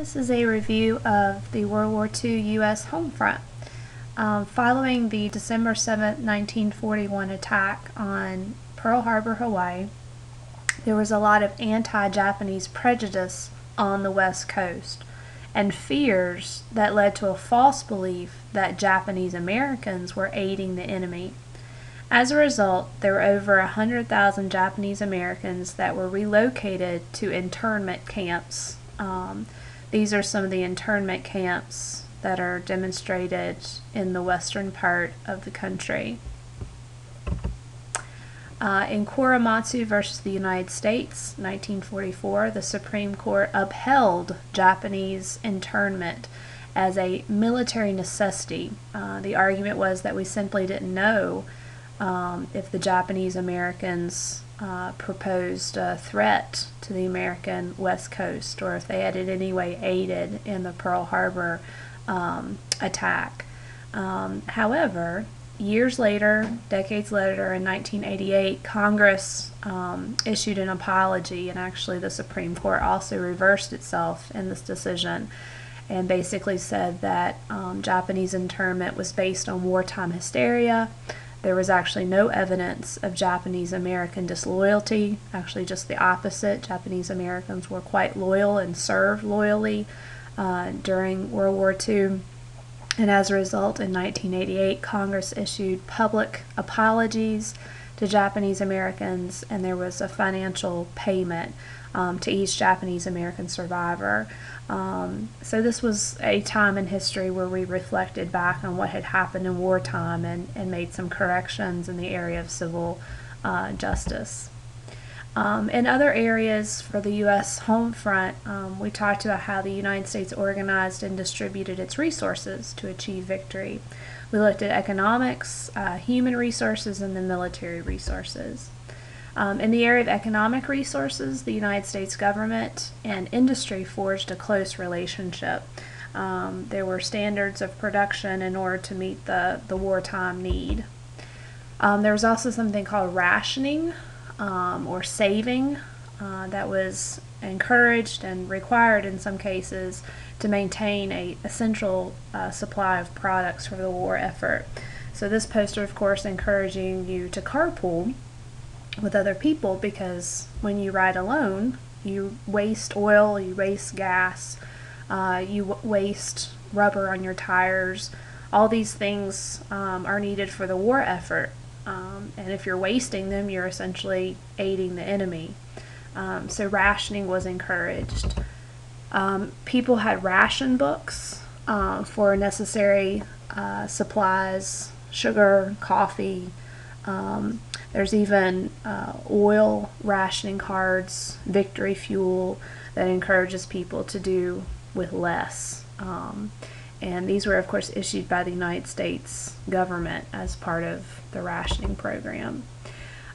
This is a review of the World War II U.S. home front. Following the December 7, 1941 attack on Pearl Harbor, Hawaii, there was a lot of anti-Japanese prejudice on the West Coast and fears that led to a false belief that Japanese Americans were aiding the enemy. As a result, there were over 100,000 Japanese Americans that were relocated to internment camps. These are some of the internment camps that are demonstrated in the western part of the country. In Korematsu versus the United States, 1944, the Supreme Court upheld Japanese internment as a military necessity. The argument was that we simply didn't know if the Japanese Americans proposed a threat to the American West Coast, or if they had in any way aided in the Pearl Harbor attack. However, years later, decades later, in 1988, Congress issued an apology, and actually the Supreme Court also reversed itself in this decision and basically said that Japanese internment was based on wartime hysteria. There was actually no evidence of Japanese American disloyalty, actually just the opposite. Japanese Americans were quite loyal and served loyally during World War II. And as a result, in 1988, Congress issued public apologies to Japanese Americans, and there was a financial payment to each Japanese American survivor. So this was a time in history where we reflected back on what had happened in wartime and made some corrections in the area of civil justice. In other areas for the U.S. home front, we talked about how the United States organized and distributed its resources to achieve victory. We looked at economics, human resources, and the military resources. In the area of economic resources, the United States government and industry forged a close relationship. There were standards of production in order to meet the wartime need. There was also something called rationing or saving that was encouraged and required in some cases to maintain a essential supply of products for the war effort. So this poster, of course, encouraging you to carpool with other people, because when you ride alone, you waste oil, you waste gas, you waste rubber on your tires. All these things are needed for the war effort, and if you're wasting them, you're essentially aiding the enemy. So rationing was encouraged. People had ration books for necessary supplies, sugar, coffee. There's even oil rationing cards, victory fuel, that encourages people to do with less. And these were, of course, issued by the United States government as part of the rationing program.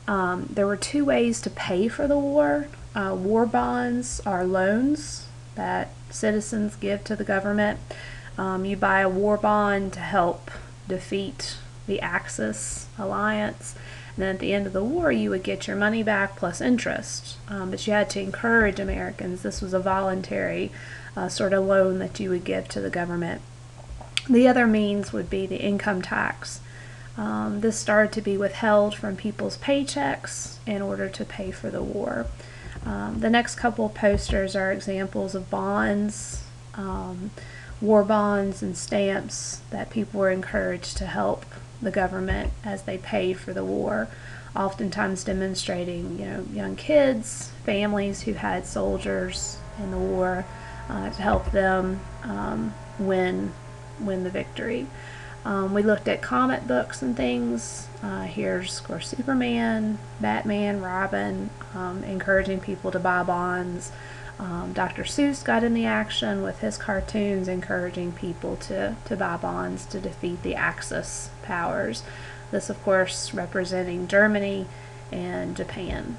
There were two ways to pay for the war. War bonds are loans that citizens give to the government. You buy a war bond to help defeat the Axis alliance. And then at the end of the war, you would get your money back plus interest. But you had to encourage Americans. This was a voluntary sort of loan that you would give to the government. The other means would be the income tax. This started to be withheld from people's paychecks in order to pay for the war. The next couple posters are examples of bonds, war bonds and stamps that people were encouraged to help the government as they paid for the war, oftentimes demonstrating, young kids, families who had soldiers in the war, to help them win the victory. We looked at comic books and things. Here's, of course, Superman, Batman, Robin, encouraging people to buy bonds. Dr. Seuss got in the action with his cartoons, encouraging people to buy bonds to defeat the Axis powers. This, of course, representing Germany and Japan.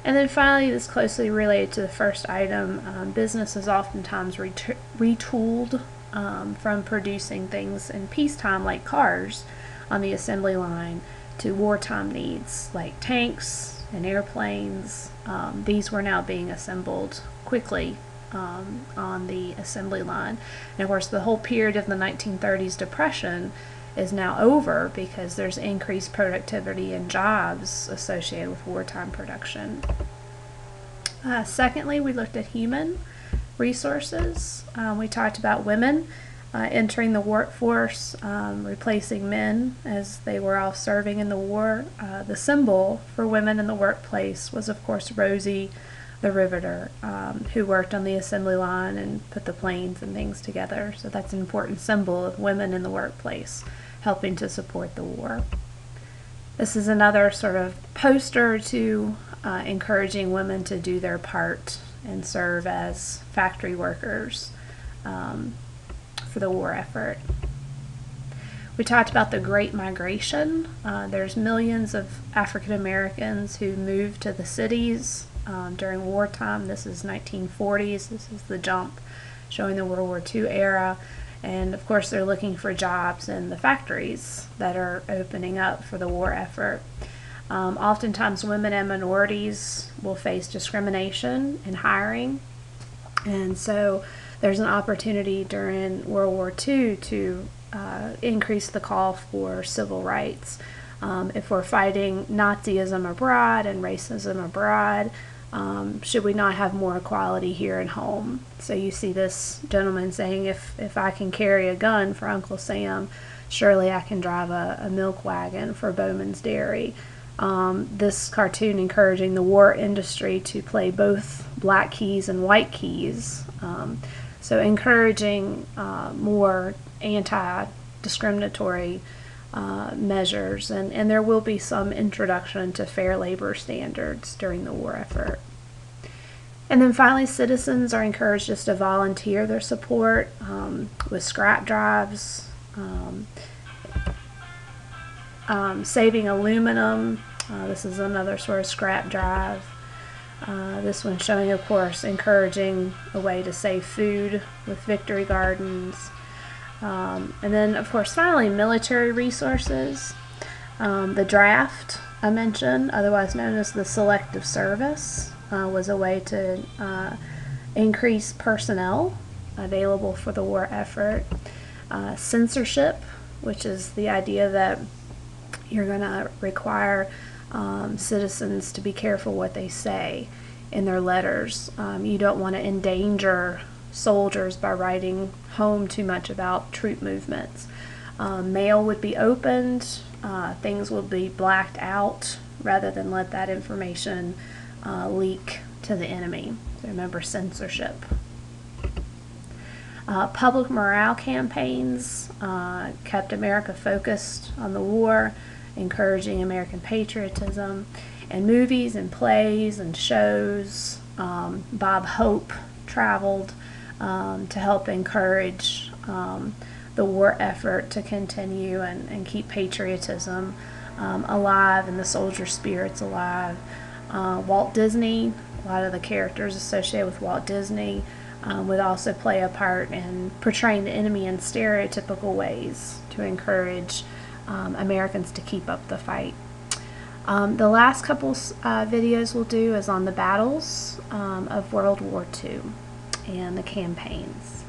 And then finally, this closely related to the first item, business is oftentimes retooled from producing things in peacetime like cars on the assembly line to wartime needs like tanks and airplanes. These were now being assembled quickly on the assembly line. And of course, the whole period of the 1930s Depression is now over because there's increased productivity and jobs associated with wartime production. Secondly, we looked at human resources. We talked about women entering the workforce, replacing men as they were all serving in the war. The symbol for women in the workplace was, of course, Rosie the Riveter, who worked on the assembly line and put the planes and things together. So that's an important symbol of women in the workplace helping to support the war. This is another sort of poster to encouraging women to do their part and serve as factory workers for the war effort. We talked about the Great Migration. There's millions of African Americans who moved to the cities during wartime. This is 1940s. This is the jump showing the World War II era. And of course, they're looking for jobs in the factories that are opening up for the war effort. Oftentimes, women and minorities will face discrimination in hiring. And so there's an opportunity during World War II to increase the call for civil rights. If we're fighting Nazism abroad and racism abroad, should we not have more equality here at home? So you see this gentleman saying, if I can carry a gun for Uncle Sam, surely I can drive a milk wagon for Bowman's Dairy. This cartoon encouraging the war industry to play both black keys and white keys. So encouraging more anti-discriminatory measures, and there will be some introduction to fair labor standards during the war effort. And then finally, citizens are encouraged just to volunteer their support with scrap drives, saving aluminum. This is another sort of scrap drive. This one showing, of course, encouraging a way to save food with victory gardens. And then, of course, finally, military resources. The draft, I mentioned, otherwise known as the selective service, was a way to increase personnel available for the war effort. Censorship, which is the idea that you're going to require citizens to be careful what they say in their letters. You don't want to endanger soldiers by writing home too much about troop movements. Mail would be opened, things would be blacked out rather than let that information leak to the enemy. So remember, censorship. Public morale campaigns kept America focused on the war, encouraging American patriotism. And movies and plays and shows. Bob Hope traveled to help encourage the war effort to continue and keep patriotism alive and the soldier spirits alive. Walt Disney, a lot of the characters associated with Walt Disney would also play a part in portraying the enemy in stereotypical ways to encourage Americans to keep up the fight. The last couple videos we'll do is on the battles of World War II and the campaigns.